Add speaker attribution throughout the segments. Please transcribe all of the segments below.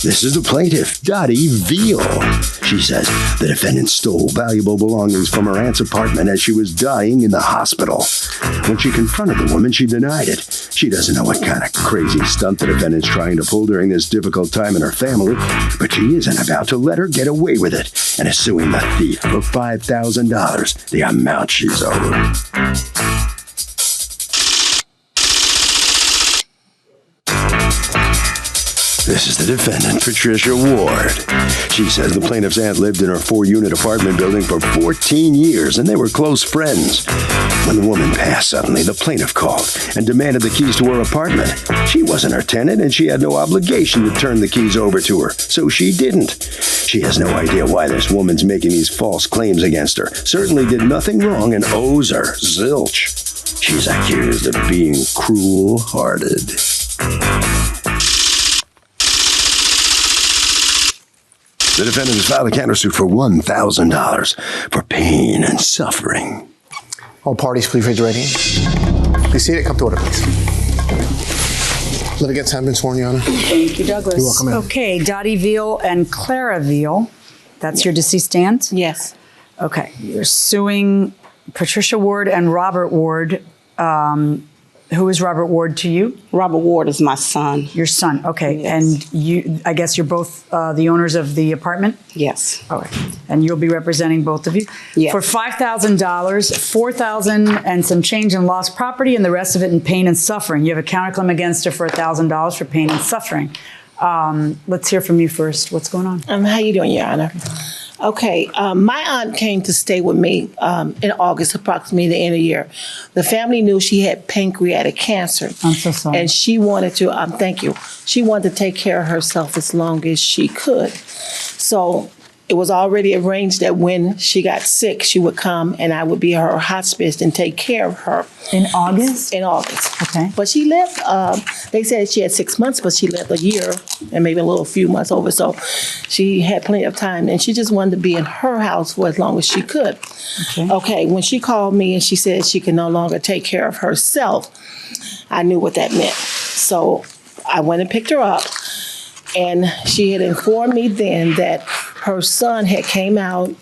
Speaker 1: This is the plaintiff, Dottie Veal. She says the defendant stole valuable belongings from her aunt's apartment as she was dying in the hospital. When she confronted the woman, she denied it. She doesn't know what kind of crazy stunt the defendant's trying to pull during this difficult time in her family, but she isn't about to let her get away with it and is suing the thief for $5,000, the amount she's owed. This is the defendant, Patricia Ward. She says the plaintiff's aunt lived in her 4-unit apartment building for 14 years, and they were close friends. When the woman passed suddenly, the plaintiff called and demanded the keys to her apartment. She wasn't her tenant, and she had no obligation to turn the keys over to her, so she didn't. She has no idea why this woman's making these false claims against her. Certainly did nothing wrong and owes her zilch. She's accused of being cruel-hearted. The defendant has filed a countersuit for $1,000 for pain and suffering.
Speaker 2: All parties, please raise your right hand. Be seated. Come to order, please. Litigants have been sworn, Your Honor.
Speaker 3: Thank you, Douglas.
Speaker 2: You're welcome, ma'am.
Speaker 3: Okay, Dottie Veal and Clara Veal. That's your deceased aunt?
Speaker 4: Yes.
Speaker 3: Okay, you're suing Patricia Ward and Robert Ward. Who is Robert Ward to you?
Speaker 4: Robert Ward is my son.
Speaker 3: Your son, okay.
Speaker 4: Yes.
Speaker 3: And you, I guess you're both the owners of the apartment?
Speaker 4: Yes.
Speaker 3: Okay. And you'll be representing both of you?
Speaker 4: Yes.
Speaker 3: For $5,000, $4,000 and some change in lost property, and the rest of it in pain and suffering. You have a counterclaim against her for $1,000 for pain and suffering. Let's hear from you first. What's going on?
Speaker 4: How you doing, Your Honor? Okay, my aunt came to stay with me in August, approximately the end of the year. The family knew she had pancreatic cancer.
Speaker 3: I'm so sorry.
Speaker 4: And she wanted to, thank you, she wanted to take care of herself as long as she could. So it was already arranged that when she got sick, she would come and I would be her hospice and take care of her.
Speaker 3: In August?
Speaker 4: In August.
Speaker 3: Okay.
Speaker 4: But she lived, they said she had 6 months, but she lived a year and maybe a few months over. So she had plenty of time and she just wanted to be in her house for as long as she could. Okay, when she called me and she said she could no longer take care of herself, I knew what that meant. So I went and picked her up. And she had informed me then that her son had came out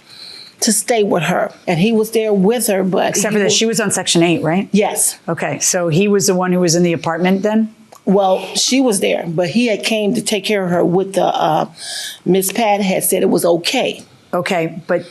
Speaker 4: to stay with her. And he was there with her, but...
Speaker 3: Except for that she was on Section 8, right?
Speaker 4: Yes.
Speaker 3: Okay, so he was the one who was in the apartment then?
Speaker 4: Well, she was there, but he had came to take care of her with the... Miss Pat had said it was okay.
Speaker 3: Okay, but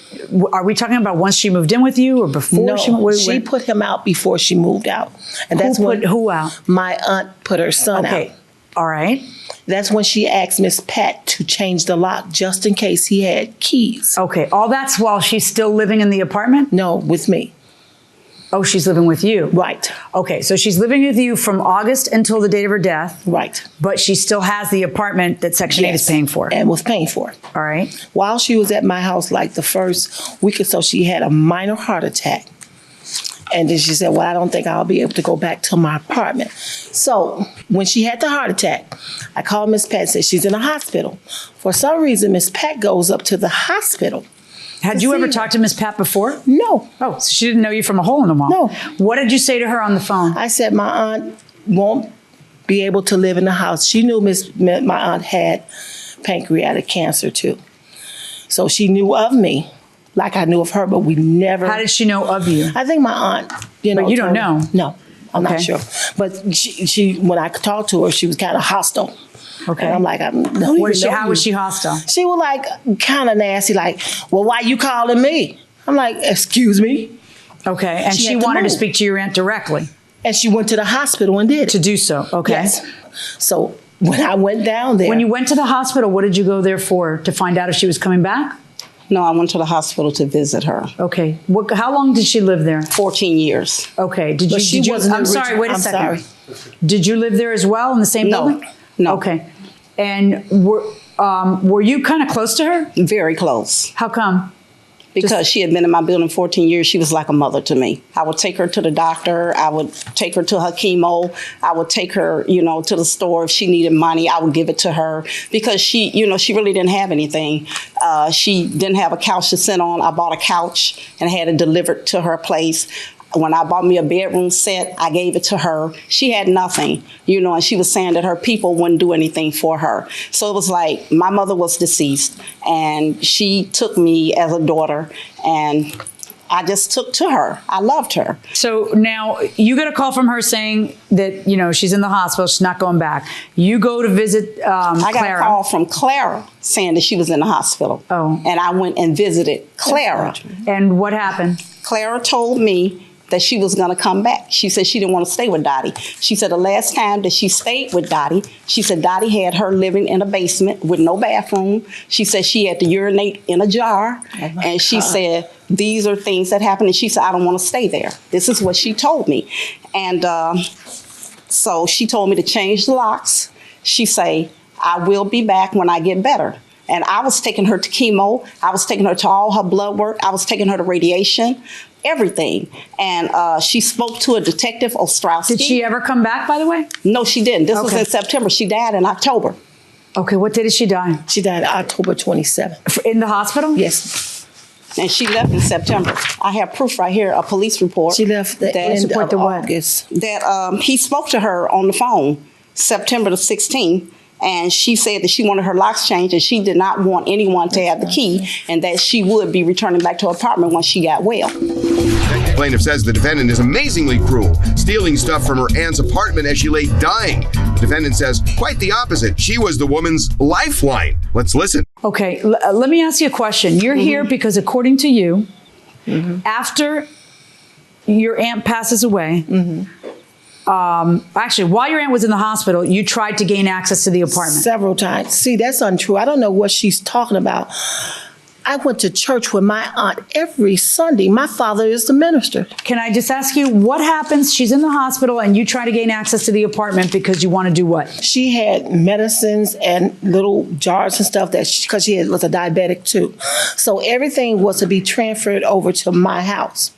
Speaker 3: are we talking about once she moved in with you or before?
Speaker 4: No, she put him out before she moved out. And that's when...
Speaker 3: Who out?
Speaker 4: My aunt put her son out.
Speaker 3: Okay, all right.
Speaker 4: That's when she asked Miss Pat to change the lock just in case he had keys.
Speaker 3: Okay, all that's while she's still living in the apartment?
Speaker 4: No, with me.
Speaker 3: Oh, she's living with you?
Speaker 4: Right.
Speaker 3: Okay, so she's living with you from August until the date of her death.
Speaker 4: Right.
Speaker 3: But she still has the apartment that Section 8 is paying for.
Speaker 4: And was paying for.
Speaker 3: All right.
Speaker 4: While she was at my house, like the first week or so, she had a minor heart attack. And then she said, well, I don't think I'll be able to go back to my apartment. So when she had the heart attack, I called Miss Pat and said she's in the hospital. For some reason, Miss Pat goes up to the hospital.
Speaker 3: Had you ever talked to Miss Pat before?
Speaker 4: No.
Speaker 3: Oh, so she didn't know you from a hole in the wall?
Speaker 4: No.
Speaker 3: What did you say to her on the phone?
Speaker 4: I said my aunt won't be able to live in the house. She knew my aunt had pancreatic cancer too. So she knew of me. Like I knew of her, but we never...
Speaker 3: How did she know of you?
Speaker 4: I think my aunt, you know...
Speaker 3: But you don't know?
Speaker 4: No, I'm not sure. But she, when I talked to her, she was kind of hostile.
Speaker 3: Okay.
Speaker 4: And I'm like, how
Speaker 3: was she hostile?
Speaker 4: She was like kind of nasty, like, well, why you calling me? I'm like, excuse me?
Speaker 3: Okay, and she wanted to speak to your aunt directly?
Speaker 4: And she went to the hospital and did it.
Speaker 3: To do so, okay.
Speaker 4: Yes. So when I went down there...
Speaker 3: When you went to the hospital, what did you go there for? To find out if she was coming back?
Speaker 4: No, I went to the hospital to visit her.
Speaker 3: Okay. How long did she live there?
Speaker 4: 14 years.
Speaker 3: Okay. I'm sorry, wait a second.
Speaker 4: I'm sorry.
Speaker 3: Did you live there as well in the same building?
Speaker 4: No.
Speaker 3: Okay. And were you kind of close to her?
Speaker 4: Very close.
Speaker 3: How come?
Speaker 4: Because she had been in my building 14 years. She was like a mother to me. I would take her to the doctor. I would take her to her chemo. I would take her, to the store. If she needed money, I would give it to her because she really didn't have anything. She didn't have a couch to sit on. I bought a couch and had it delivered to her place.
Speaker 5: When I bought me a bedroom set, I gave it to her. She had nothing, and she was saying that her people wouldn't do anything for her. So it was like my mother was deceased, and she took me as a daughter, and I just took to her. I loved her.
Speaker 3: So now you get a call from her saying that, she's in the hospital. She's not going back. You go to visit Clara.
Speaker 5: I got a call from Clara saying that she was in the hospital.
Speaker 3: Oh.
Speaker 5: And I went and visited Clara.
Speaker 3: And what happened?
Speaker 5: Clara told me that she was going to come back. She said she didn't want to stay with Dottie. She said the last time that she stayed with Dottie, she said Dottie had her living in a basement with no bathroom. She said she had to urinate in a jar. And she said, these are things that happen. And she said, I don't want to stay there. This is what she told me. And so she told me to change the locks. She said, I will be back when I get better. And I was taking her to chemo. I was taking her to all her blood work. I was taking her to radiation, everything. And she spoke to a detective, Ostrowski.
Speaker 3: Did she ever come back, by the way?
Speaker 5: No, she didn't. This was in September. She died in October.
Speaker 3: Okay, what day did she die?
Speaker 4: She died October 27th.
Speaker 3: In the hospital?
Speaker 4: Yes.
Speaker 5: And she left in September. I have proof right here, a police report.
Speaker 4: She left the end of August.
Speaker 5: That he spoke to her on the phone, September the 16th. And she said that she wanted her locks changed and she did not want anyone to have the key and that she would be returning back to her apartment once she got well.
Speaker 6: The plaintiff says the defendant is amazingly cruel, stealing stuff from her aunt's apartment as she lay dying. The defendant says quite the opposite. She was the woman's lifeline. Let's listen.
Speaker 3: Okay, let me ask you a question. You're here because according to you, after your aunt passes away, actually, while your aunt was in the hospital, you tried to gain access to the apartment.
Speaker 4: Several times. See, that's untrue. I don't know what she's talking about. I went to church with my aunt every Sunday. My father is the minister.
Speaker 3: Can I just ask you, what happens? She's in the hospital and you try to gain access to the apartment because you want to do what?
Speaker 4: She had medicines and little jars and stuff because she was a diabetic too. So everything was to be transferred over to my house.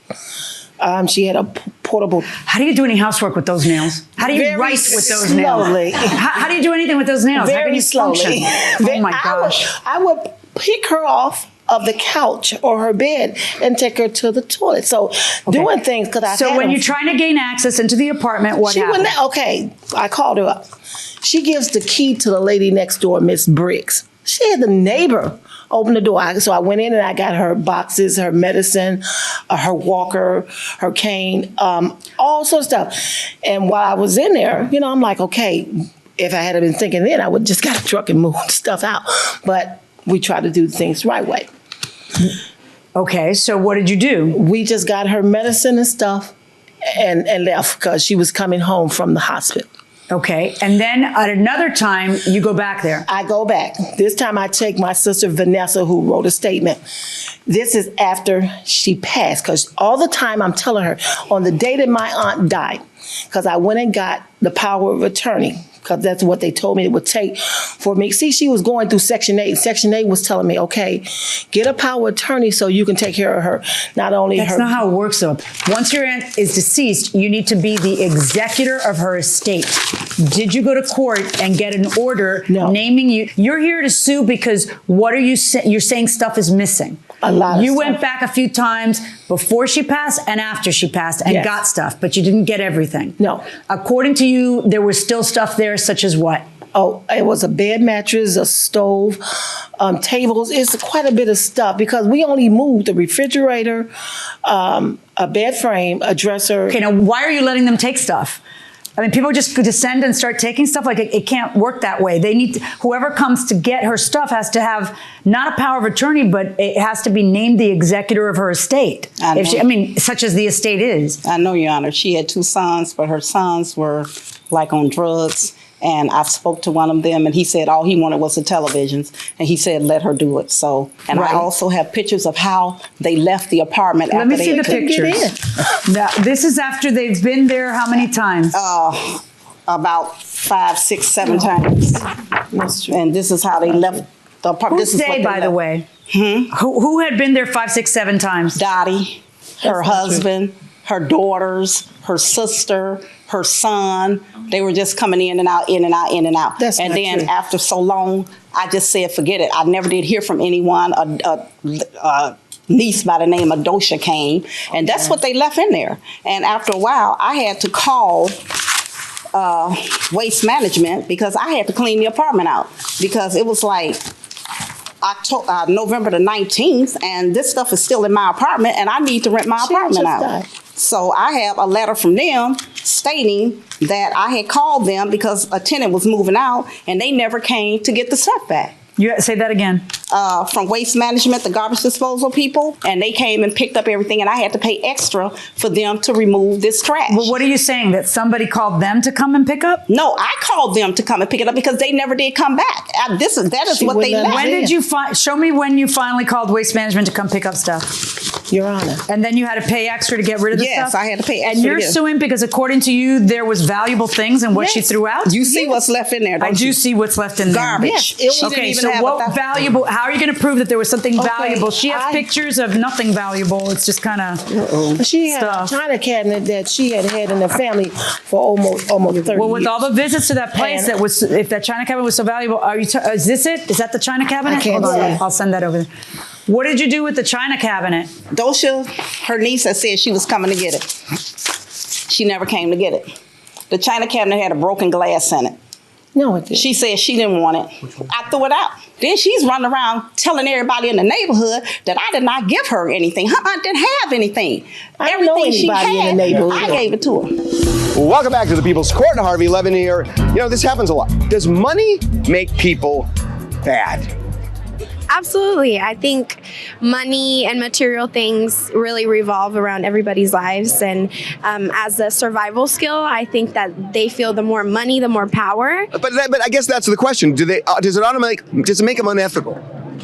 Speaker 4: She had a portable.
Speaker 3: How do you do any housework with those nails? How do you write with those
Speaker 4: slowly.
Speaker 3: nails? How do you do anything with those nails?
Speaker 4: Very
Speaker 3: How can you
Speaker 4: slowly.
Speaker 3: function? Oh my gosh.
Speaker 4: I would pick her off of the couch or her bed and take her to the toilet. So doing things because I.
Speaker 3: So when you're trying to gain access into the apartment, what happened?
Speaker 4: I called her up. She gives the key to the lady next door, Miss Briggs. She had the neighbor open the door. So I went in and I got her boxes, her medicine, her walker, her cane, all sorts of stuff. And while I was in there, I'm like, okay, if I had been thinking then, I would just got a truck and move stuff out. But we try to do things the right way.
Speaker 3: Okay, so what did you do?
Speaker 4: We just got her medicine and stuff and left because she was coming home from the hospital.
Speaker 3: Okay, and then at another time, you go back there.
Speaker 4: I go back. This time I take my sister Vanessa, who wrote a statement. This is after she passed, because all the time I'm telling her, on the day that my aunt died, because I went and got the power of attorney, because that's what they told me it would take for me. See, she was going through Section 8. Section 8 was telling me, okay, get a power of attorney so you can take care of her. Not only
Speaker 3: That's
Speaker 4: her.
Speaker 3: not how it works, though. Once your aunt is deceased, you need to be the executor of her estate. Did you go to court and get an order naming you? You're here to sue because what are you saying? You're saying stuff is missing.
Speaker 4: A lot of
Speaker 3: You
Speaker 4: stuff.
Speaker 3: went back a few times before she passed and after she passed and got stuff, but you didn't get everything.
Speaker 4: No.
Speaker 3: According to you, there was still stuff there, such as what?
Speaker 4: Oh, it was a bed mattress, a stove, tables. It's quite a bit of stuff because we only moved the refrigerator, a bed frame, a dresser.
Speaker 3: Okay, now why are you letting them take stuff? I mean, people just descend and start taking stuff. Like it can't work that way. They need to, whoever comes to get her stuff has to have not a power of attorney, but it has to be named the executor of her estate. I mean, such as the estate is.
Speaker 5: I know, Your Honor. She had 2 sons, but her sons were like on drugs. And I spoke to one of them, and he said all he wanted was the televisions. And he said, let her do it. So, and I also have pictures of how they left the apartment.
Speaker 3: Let me see the pictures. Now, this is after they've been there how many times?
Speaker 5: About 5, 6, 7 times. And this is how they left the apartment.
Speaker 3: Who's they, by the way? Who had been there 5, 6, 7 times?
Speaker 5: Dottie, her husband, her daughters, her sister, her son. They were just coming in and out, in and out, in and out. And then after so long, I just said, forget it. I never did hear from anyone. niece by the name of Dosha came, and that's what they left in there. And after a while, I had to call Waste Management because I had to clean the apartment out because it was like November the 19th, and this stuff is still in my apartment, and I need to rent my apartment out. So I have a letter from them stating that I had called them because a tenant was moving out, and they never came to get the stuff back.
Speaker 3: You say that again.
Speaker 5: From Waste Management, the garbage disposal people, and they came and picked up everything, and I had to pay extra for them to remove this trash.
Speaker 3: Well, what are you saying? That somebody called them to come and pick up?
Speaker 5: No, I called them to come and pick it up because they never did come back. That is what they left.
Speaker 3: When did you show me when you finally called Waste Management to come pick up stuff?
Speaker 4: Your Honor.
Speaker 3: And then you had to pay extra to get rid of the stuff?
Speaker 5: Yes, I had to pay extra.
Speaker 3: And you're suing because according to you, there was valuable things in what she threw out?
Speaker 5: You see what's left in there, don't
Speaker 3: I do see what's left in there.
Speaker 5: Garbage.
Speaker 3: Yes. Okay, so what valuable, how are you going to prove that there was something valuable? She has pictures of nothing valuable. It's just kind of
Speaker 4: She had a china cabinet that she had in the family for almost 30 years.
Speaker 3: Well, with all the visits to that place, if that china cabinet was so valuable, is this it? Is that the china cabinet?
Speaker 4: I can't see.
Speaker 3: I'll send that over there. What did you do with the china cabinet?
Speaker 5: Dosha, her niece, had said she was coming to get it. She never came to get it. The china cabinet had a broken glass in it.
Speaker 4: No, it didn't.
Speaker 5: She said she didn't want it. I threw it out. Then she's running around telling everybody in the neighborhood that I did not give her anything. Her aunt didn't have anything.
Speaker 4: I don't know anybody in the neighborhood.
Speaker 5: I gave it to her.
Speaker 6: Welcome back to the People's Court. Harvey Levin here. You know, this happens a lot. Does money make people bad?
Speaker 7: Absolutely. I think money and material things really revolve around everybody's lives. And as a survival skill, I think that they feel the more money, the more power.
Speaker 6: But I guess that's the question. Does it make them unethical?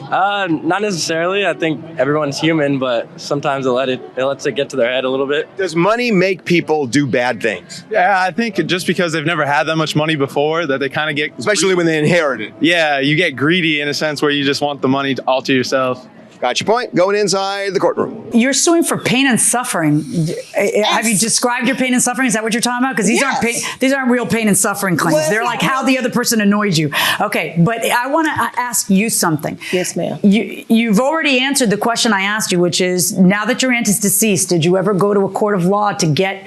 Speaker 8: Not necessarily. I think everyone's human, but sometimes it lets it get to their head a little bit.
Speaker 6: Does money make people do bad things?
Speaker 9: Yeah, I think just because they've never had that much money before, that they kind of get...
Speaker 6: Especially when they inherit it.
Speaker 9: Yeah, you get greedy in a sense where you just want the money all to yourself.
Speaker 6: Got your point. Going inside the courtroom.
Speaker 3: You're suing for pain and suffering. Yes. Have you described your pain and suffering? Is that what you're talking about? Because these aren't real pain and suffering claims. Well, they're like how the other person annoyed you. Okay, but I want to ask you something.
Speaker 4: Yes, ma'am.
Speaker 3: You've already answered the question I asked you, which is, now that your aunt is deceased, did you ever go to a court of law to get...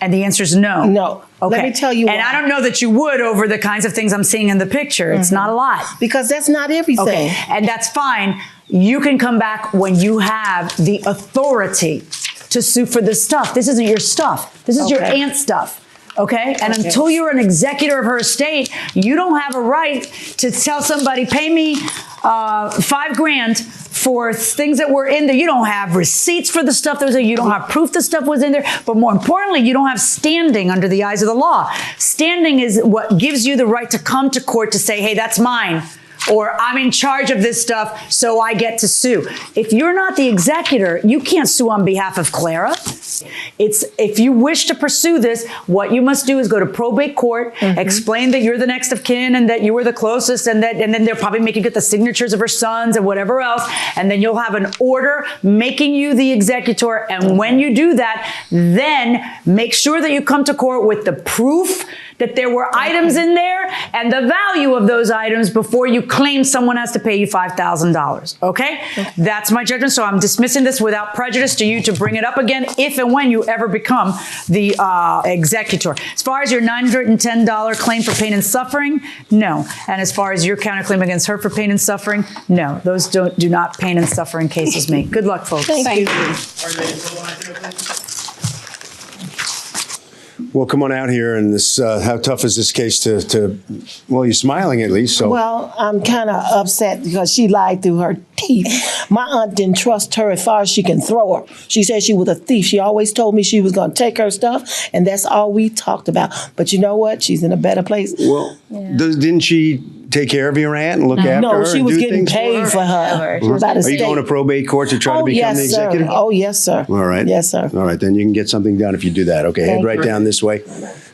Speaker 3: And the answer is no.
Speaker 4: No.
Speaker 3: Okay.
Speaker 4: Let me tell you why.
Speaker 3: And I don't know that you would over the kinds of things I'm seeing in the picture. It's not a lot.
Speaker 4: Because that's not everything.
Speaker 3: Okay, and that's fine. You can come back when you have the authority to sue for this stuff. This isn't your stuff. This is your aunt's stuff. Okay? And until you're an executor of her estate, you don't have a right to tell somebody, pay me $5,000 for things that were in there. You don't have receipts for the stuff that was there. You don't have proof the stuff was in there. But more importantly, you don't have standing under the eyes of the law. Standing is what gives you the right to come to court to say, hey, that's mine. Or I'm in charge of this stuff, so I get to sue. If you're not the executor, you can't sue on behalf of Clara. If you wish to pursue this, what you must do is go to probate court, explain that you're the next of kin and that you were the closest, and then they'll probably make you get the signatures of her sons and whatever else, and then you'll have an order making you the executor. And when you do that, then make sure that you come to court with the proof that there were items in there and the value of those items before you claim someone has to pay you $5,000, okay? That's my judgment, so I'm dismissing this without prejudice to you to bring it up again if and when you ever become the executor. As far as your $910 claim for pain and suffering, no. And as far as your counterclaim against her for pain and suffering, no. Those do not pain and suffering cases make. Good luck, folks.
Speaker 4: Thank you.
Speaker 1: Well, come on out here, and this. How tough is this case to? Well, you're smiling at least. So.
Speaker 4: Well, I'm kind of upset because she lied through her teeth. My aunt didn't trust her as far as she can throw her. She said she was a thief. She always told me she was going to take her stuff, and that's all we talked about. But you know what? She's in a better place.
Speaker 1: Well, didn't she take care of your aunt and look after her?
Speaker 4: No, she
Speaker 1: and
Speaker 4: was
Speaker 1: do
Speaker 4: getting
Speaker 1: things
Speaker 4: paid for her.
Speaker 1: Are you going to probate court to try to become the executive?
Speaker 4: Oh, yes, sir.
Speaker 1: All right.
Speaker 4: Yes, sir.
Speaker 1: All right, then you can get something done if you do that. Okay, head right down this way.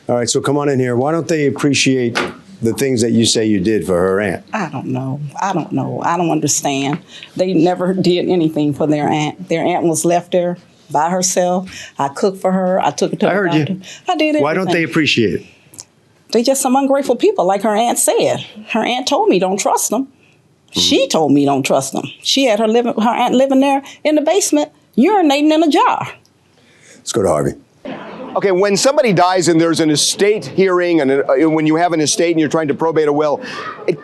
Speaker 1: All right, so come on in here. Why don't they appreciate the things that you say you did for her aunt?
Speaker 5: I don't know. I don't understand. They never did anything for their aunt. Their aunt was left there by herself. I cooked for her. I took her to the doctor. I heard you. I did everything.
Speaker 1: Why don't they appreciate it?
Speaker 5: They're just some ungrateful people, like her aunt said. Her aunt told me, don't trust them. She told me don't trust them. She had her aunt living there in the basement, urinating in a jar.
Speaker 1: Let's go to Harvey.
Speaker 6: Okay, when somebody dies and there's an estate hearing, and when you have an estate and you're trying to probate a will,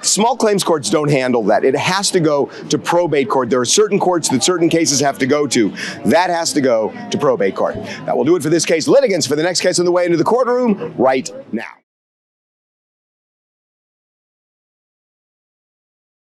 Speaker 6: small claims courts don't handle that. It has to go to probate court. There are certain courts that certain cases have to go to. That has to go to probate court. That will do it for this case. Litigants for the next case on the way into the courtroom right now.